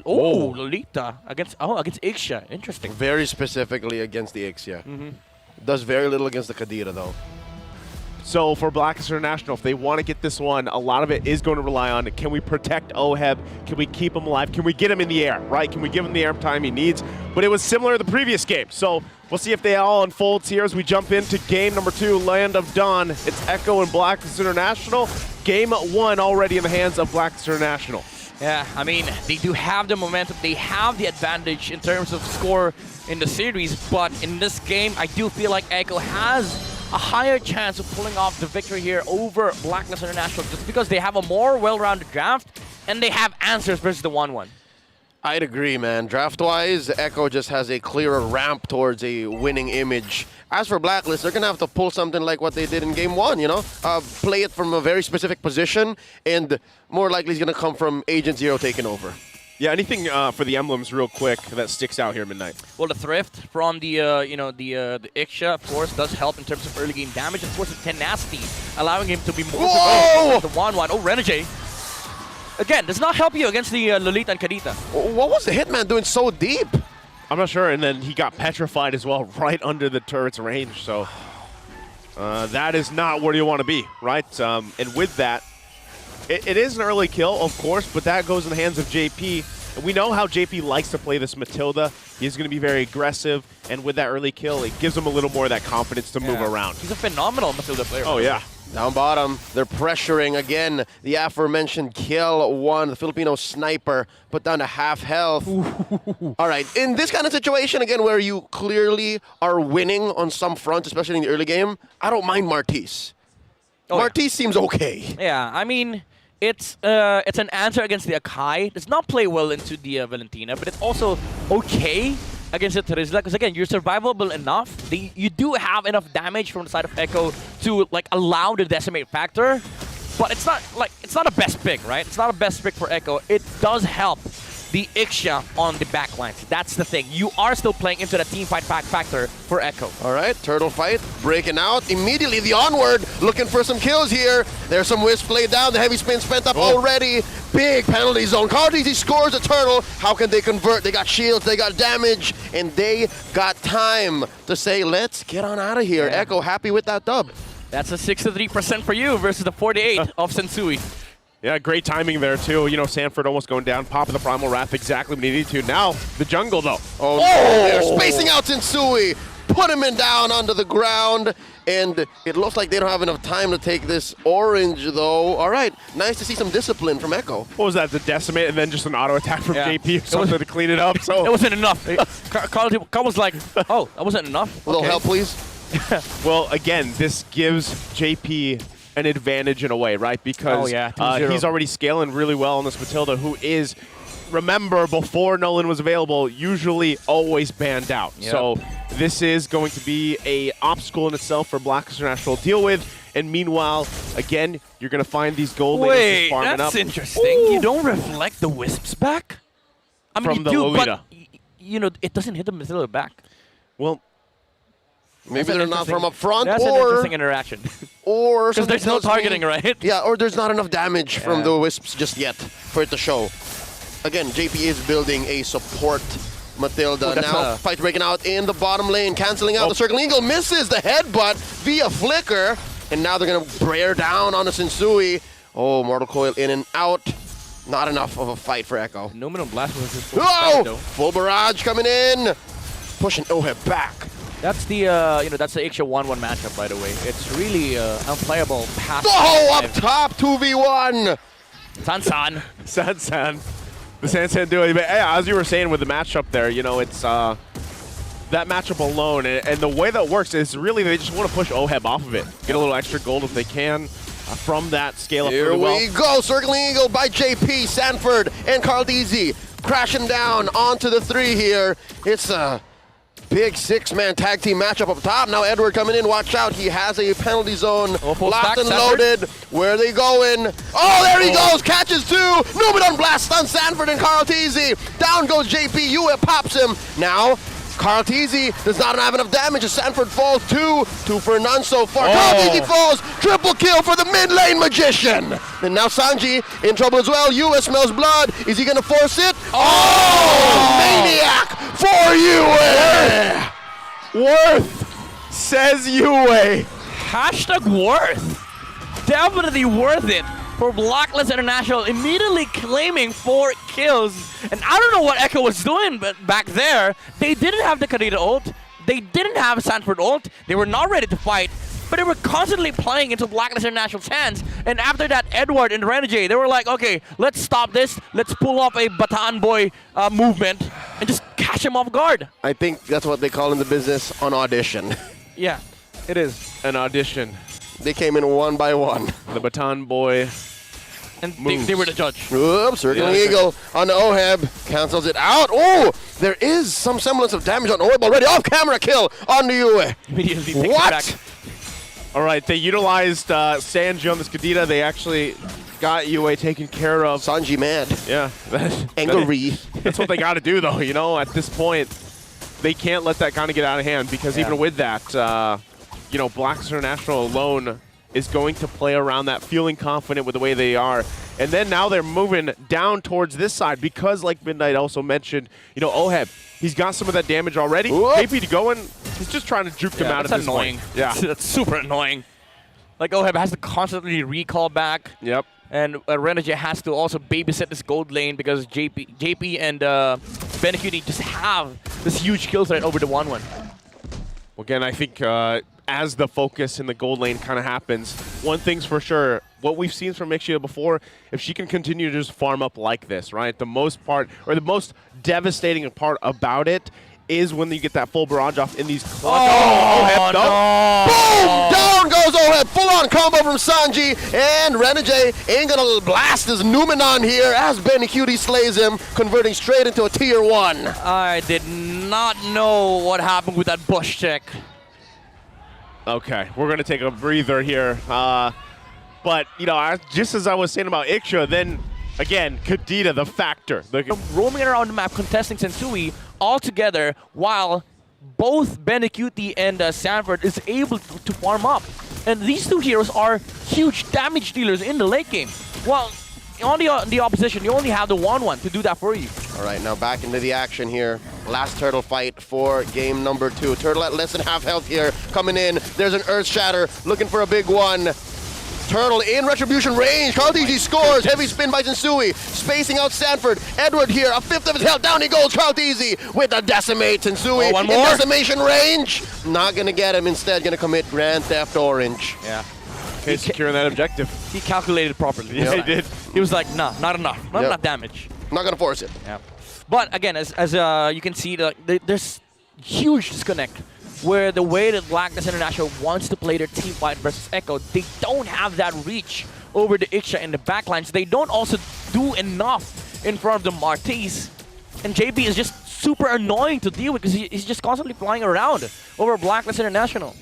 Oh, Lolita against Ixia. Interesting. Very specifically against the Ixia. Does very little against the Kadira though. So for Blacklist International, if they want to get this one, a lot of it is going to rely on, can we protect Oheb? Can we keep him alive? Can we get him in the air, right? Can we give him the air time he needs? But it was similar to the previous game. So we'll see if they all unfolds here as we jump into game number 2, Land of Dawn. It's Echo and Blacklist International. Game 1 already in the hands of Blacklist International. Yeah, I mean, they do have the momentum. They have the advantage in terms of score in the series, but in this game, I do feel like Echo has a higher chance of pulling off the victory here over Blacklist International just because they have a more well-rounded draft and they have answers versus the 1-1. I'd agree, man. Draft-wise, Echo just has a clearer ramp towards a winning image. As for Blacklist, they're going to have to pull something like what they did in Game 1, you know? Play it from a very specific position, and more likely it's going to come from Agent Zero taking over. Yeah, anything for the emblems real quick that sticks out here, Midnight? Well, the Thrift from the Ixia, of course, does help in terms of early game damage. Of course, the Tenacity, allowing him to be more Whoa! the 1-1. Oh, Renegade. Again, does not help you against the Lolita and Kadita. What was the Hitman doing so deep? I'm not sure, and then he got petrified as well, right under the turret's range, so that is not where you want to be, right? And with that, it is an early kill, of course, but that goes in the hands of JP. And we know how JP likes to play this Matilda. He's going to be very aggressive, and with that early kill, it gives him a little more of that confidence to move around. He's a phenomenal Matilda player. Oh, yeah. Down bottom, they're pressuring again. The aforementioned kill 1, the Filipino sniper, put down to half health. All right, in this kind of situation, again, where you clearly are winning on some fronts, especially in the early game, I don't mind Martis. Martis seems okay. Yeah, I mean, it's an answer against the Akai. Does not play well into the Valentina, but it's also okay against the Terizla, because again, you're survivable enough. You do have enough damage from the side of Echo to like allow the decimate factor, but it's not a best pick, right? It's not a best pick for Echo. It does help the Ixia on the backlines. That's the thing. You are still playing into the team fight factor for Echo. All right, turtle fight breaking out. Immediately the onward, looking for some kills here. There's some wisp laid down. The heavy spin spent up already. Big penalty zone. He scores a turtle. How can they convert? They got shields, they got damage, and they got time to say, let's get on out of here. Yeah. Echo happy with that dub. That's a 63% for you versus the 48 of Sensui. Yeah, great timing there, too. You know, Sanford almost going down. Pop of the Primal Wrath exactly when he needed to. Now, the jungle, though. Oh, they're spacing out Sensui. Put him down onto the ground. And it looks like they don't have enough time to take this orange, though. All right, nice to see some discipline from Echo. What was that, the decimate, and then just an auto attack from JP or something to clean it up? So it wasn't enough. Carl was like, oh, that wasn't enough? A little help, please. Well, again, this gives JP an advantage in a way, right? Because he's already scaling really well on this Matilda, who is, remember, before Nolan was available, usually always banned out. Yep. So this is going to be a obstacle in itself for Blacklist International to deal with. And meanwhile, again, you're going to find these gold lanes farming up. That's interesting. Ooh. You don't reflect the wisps back? I mean, from the Lolita. But you know, it doesn't hit the Matilda back. Well, maybe they're not from up front, that's an interesting interaction. Or because there's no targeting, right? Yeah, or there's not enough damage from the wisps just yet for it to show. Again, JP is building a support Matilda. Now fight breaking out in the bottom lane, canceling out the Circle Eagle, misses the headbutt via flicker, and now they're gonna bear down on the Sensui. Oh, Mortal Coil in and out. Not enough of a fight for Echo. Nominal Blast was just full barrage coming in, pushing Oheb back. That's the that's the Ixia 1-1 matchup, by the way. It's really unplayable past. Oh, up top 2v1. Sansan. Sansan. The Sansan duo. But yeah, as you were saying with the matchup there, you know, it's that matchup alone, and the way that works is really they just want to push Oheb off of it, get a little extra gold if they can from that scale up. Here we go, Circling Eagle by JP, Sanford, and Carl DZ crashing down onto the 3 here. It's a big 6-man tag team matchup up top. Now Edward coming in, watch out, he has a penalty zone locked and loaded. Where are they going? Oh, there he goes, catches 2. Numidon blast on Sanford and Carl DZ. Down goes JP, Yue pops him. Now Carteezy does not have enough damage as Sanford falls 2 for none so far. Carteezy falls, triple kill for the mid lane magician. And now Sanji in trouble as well. US smells blood. Is he gonna force it? Oh, maniac for UA! Worth, says UA. Hashtag worth. Definitely worth it for Blacklist International immediately claiming 4 kills. And I don't know what Echo was doing but back there. They didn't have the Kadita ult. They didn't have Sanford ult. They were not ready to fight. But they were constantly playing into Blacklist International's hands. And after that, Edward and Renegade, they were like, okay, let's stop this. Let's pull off a Bataan Boy movement and just catch him off guard. I think that's what they call in the business an audition. Yeah, it is. An audition. They came in one by one. The Bataan Boy. And they were the judge. Oops, Circling Eagle on Oheb. Cancels it out. Oh, there is some semblance of damage on Oheb already. Off-camera kill on the UA. Immediately takes it What? back. All right, they utilized Sanji on this Kadita. They actually got UA taken care of. Sanji mad. Yeah. Angry. That's what they got to do, though. You know, at this point, they can't let that kind of get out of hand because even with that, you know, Blacklist International alone is going to play around that, feeling confident with the way they are. And then now they're moving down towards this side because, like Midnight also mentioned, you know, Oheb, he's got some of that damage already. KP to go in, he's just trying to juke them out at this annoying. point. Yeah, that's super annoying. Like Oheb has to constantly recall back. Yep. And Renegade has to also babysit this gold lane because JP and Benecutie just have this huge kill threat over the 1-1. Well, again, I think as the focus in the gold lane kind of happens, one thing's for sure, what we've seen from Ixia before, if she can continue to just farm up like this, right? The most part, or the most devastating part about it is when you get that full barrage off in these clutch. Oh, no. Boom! Down goes Oheb. Full-on combo from Sanji. And Renegade ain't gonna blast his Numenon here as Benecutie slays him, converting straight into a tier 1. I did not know what happened with that bush check. Okay, we're going to take a breather here. But, you know, just as I was saying about Ixia, then, again, Kadita, the factor. Roaming around the map, contesting Sensui all together, while both Benecutie and Sanford is able to farm up. And these two heroes are huge damage dealers in the late game. Well, on the opposition, you only have the 1-1 to do that for you. All right, now back into the action here. Last Turtle fight for game number 2. Turtle at less than half health here, coming in. There's an Earth Shatter, looking for a big one. Turtle in retribution range. Carteezy scores. Heavy spin by Sensui. Spacing out Sanford. Edward here, a fifth of his health. Down he goes. Carteezy with a decimate. Sensui one in more. decimation range. Not gonna get him. Instead, gonna commit Grand Theft Orange. Yeah. Okay, securing that objective. He calculated properly. Yeah, he did. He was like, nah, not enough. Not enough damage. Not gonna force it. Yeah. But again, as you can see, there's huge disconnect where the way that Blacklist International wants to play their team fight versus Echo, they don't have that reach over the Ixia and the backlines. They don't also do enough in front of the Martis. And JP is just super annoying to deal with because he's just constantly flying around over Blacklist International.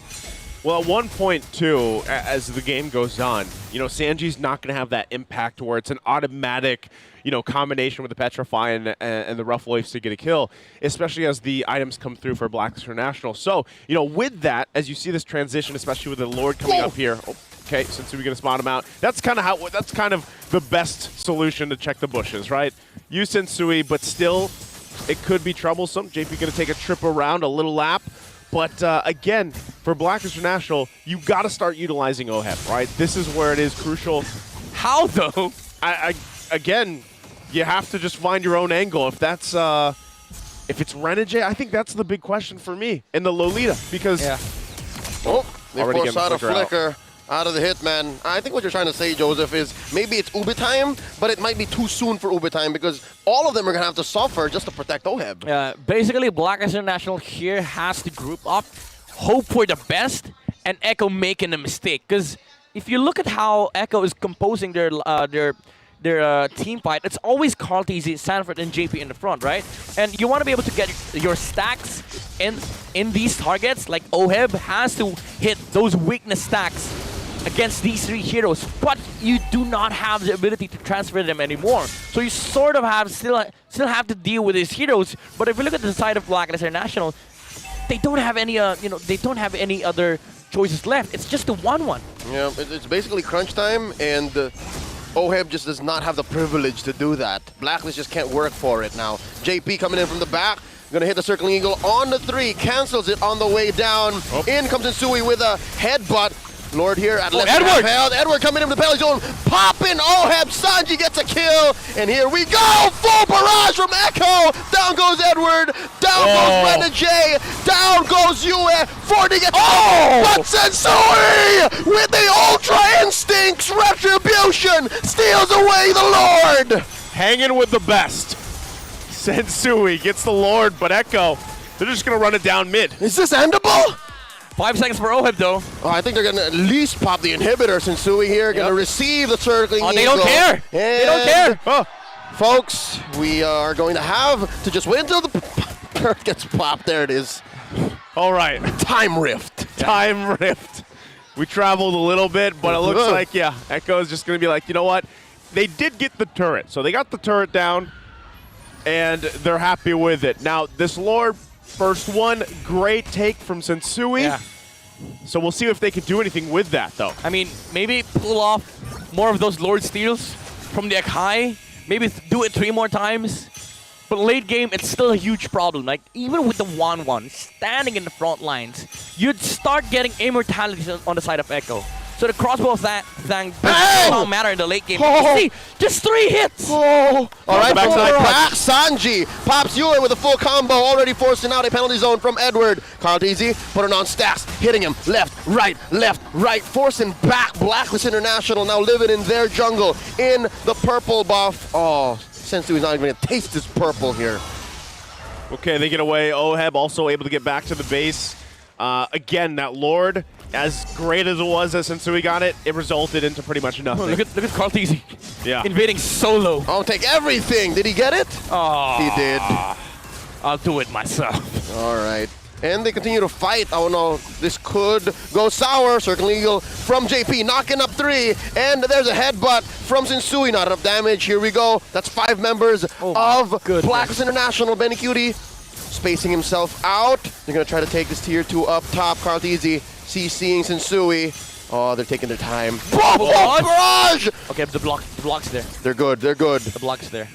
Well, at one point, too, as the game goes on, you know, Sanji's not going to have that impact where it's an automatic, you know, combination with the Petrify and the Rough Waves to get a kill, especially as the items come through for Blacklist International. So, you know, with that, as you see this transition, especially with the Lord coming up here, okay, since we're going to spot him out, that's kind of the best solution to check the bushes, right? Use Sensui, but still, it could be troublesome. JP going to take a trip around, a little lap. But again, for Blacklist International, you got to start utilizing Oheb, right? This is where it is crucial. How though? Again, you have to just find your own angle. If that's if it's Renegade, I think that's the big question for me in the Lolita because oh, they already force out a flicker out of the Hitman. I think what you're trying to say, Joseph, is maybe it's Uber time, but it might be too soon for Uber time because all of them are going to have to suffer just to protect Oheb. Basically, Blacklist International here has to group up, hope for the best, and Echo making a mistake. Because if you look at how Echo is composing their team fight, it's always Carteezy, Sanford, and JP in the front, right? And you want to be able to get your stacks in these targets. Like Oheb has to hit those weakness stacks against these 3 heroes, but you do not have the ability to transfer them anymore. So you sort of have still have to deal with these heroes. But if you look at the side of Blacklist International, they don't have any they don't have any other choices left. It's just the 1-1. Yeah, it's basically crunch time, and OHEB just does not have the privilege to do that. Blacklist just can't work for it now. JP coming in from the back. Gonna hit the circling eagle on the 3, cancels it on the way down. Oh. In comes Insui with a headbutt. Lord here at left Edward! Edward coming in from the penalty zone, popping OHEB. Sanji gets a kill, and here we go! Full barrage from Echo! Down goes Edward, down goes Renegade, down goes Yue, 40 gets but Sensui with the Ultra Instincts Retribution steals away the Lord! Hanging with the best. Sensui gets the Lord, but Echo, they're just gonna run it down mid. Is this endable? 5 seconds for OHEB though. Oh, I think they're going to at least pop the inhibitor. Sensui here going to receive the circling eagle. They don't care. And they don't care. Oh, folks, we are going to have to just wait until the perk gets popped. There it is. All right. Time rift. Time rift. We traveled a little bit, but it looks like, yeah, Echo is just going to be like, you know what? They did get the turret. So they got the turret down, and they're happy with it. Now, this Lord, first one, great take from Sensui. Yeah. So we'll see if they can do anything with that, though. I mean, maybe pull off more of those Lord steals from the Akai. Maybe do it 3 more times. But late game, it's still a huge problem. Like, even with the 1-1, standing in the front lines, you'd start getting immortality on the side of Echo. So the crossbow of that thing does not matter in the late game. You see, just 3 hits. All right, back Sanji pops Yue with a full combo, already forcing out a penalty zone from Edward. Carl Easy putting on stacks, hitting him left, right, forcing back Blacklist International, now living in their jungle in the purple buff. Oh, Sensui's not even going to taste this purple here. Okay, they get away. OHEB also able to get back to the base. Again, that Lord, as great as it was as Sensui got it, it resulted into pretty much nothing. Oh, look at Carl Easy. Yeah. Invading solo. I'll take everything. Did he get it? Oh. He did. I'll do it myself. All right. And they continue to fight. Oh no, this could go sour. Circling Eagle from JP, knocking up 3. And there's a headbutt from Sensui. Not enough damage. Here we go. That's 5 members of Blacklist International. Benny Cutie spacing himself out. They're going to try to take this tier 2 up top. Carl Easy CCing Sensui. Oh, they're taking their time. Barrage! Okay, the block's there. They're good. They're good. The block's there.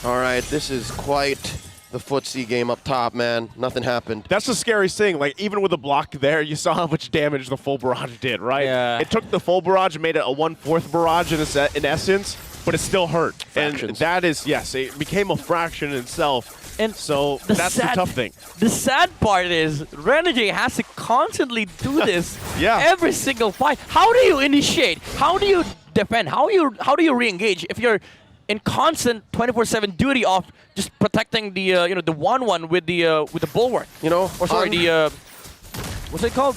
All right, this is quite the footsie game up top, man. Nothing happened. That's the scariest thing. Like, even with the block there, you saw how much damage the full barrage did, right? Yeah. It took the full barrage and made it a 1/4 barrage in essence, but it still hurt. Fractions. And that is, yes, it became a fraction in itself. And so that's the tough thing. The sad part is Renegade has to constantly do this every single fight. How do you initiate? How do you defend? How do you re-engage if you're in constant 24/7 duty of just protecting the the 1-1 with the bulwark? You know, or sorry, the what's it called?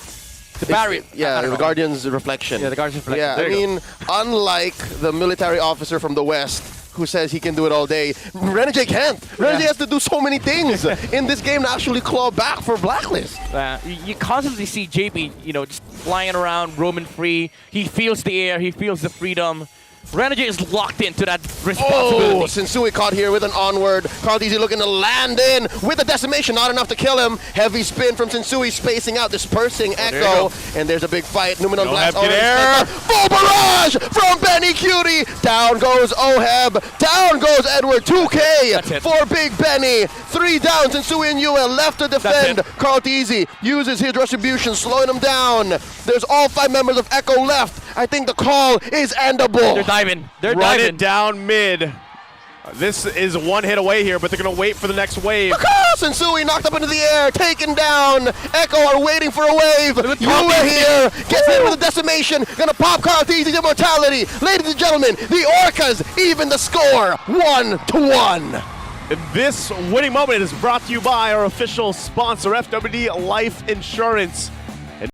The barrier. Yeah, the Guardian's Reflection. Yeah, the Guardian's Reflection. Yeah, I mean, unlike the military officer from the West who says he can do it all day, Renegade can't. Renegade has to do so many things in this game to actually claw back for Blacklist. You constantly see JP, just flying around, roaming free. He feels the air. He feels the freedom. Renegade is locked into that responsibility. Oh, Sensui caught here with an onward. Carl Easy looking to land in with a decimation, not enough to kill him. Heavy spin from Sensui, spacing out, dispersing Echo. And there's a big fight. Numenon Blast already. Full barrage from Benny Cutie. Down goes OHEB. Down goes Edward. 2K for Big Benny. 3 down. Sensui and Yue left to defend. Carl Easy uses his retribution, slowing him down. There's all 5 members of Echo left. I think the call is endable. They're diving. They're Run diving. it down mid. This is 1 hit away here, but they're going to wait for the next wave. Sensui knocked up into the air, taken down. Echo are waiting for a wave. Yue here gets hit with a decimation. Gonna pop Carl Easy's immortality. Ladies and gentlemen, the Orcas even the score 1-1. This winning moment is brought to you by our official sponsor, FWD Life Insurance.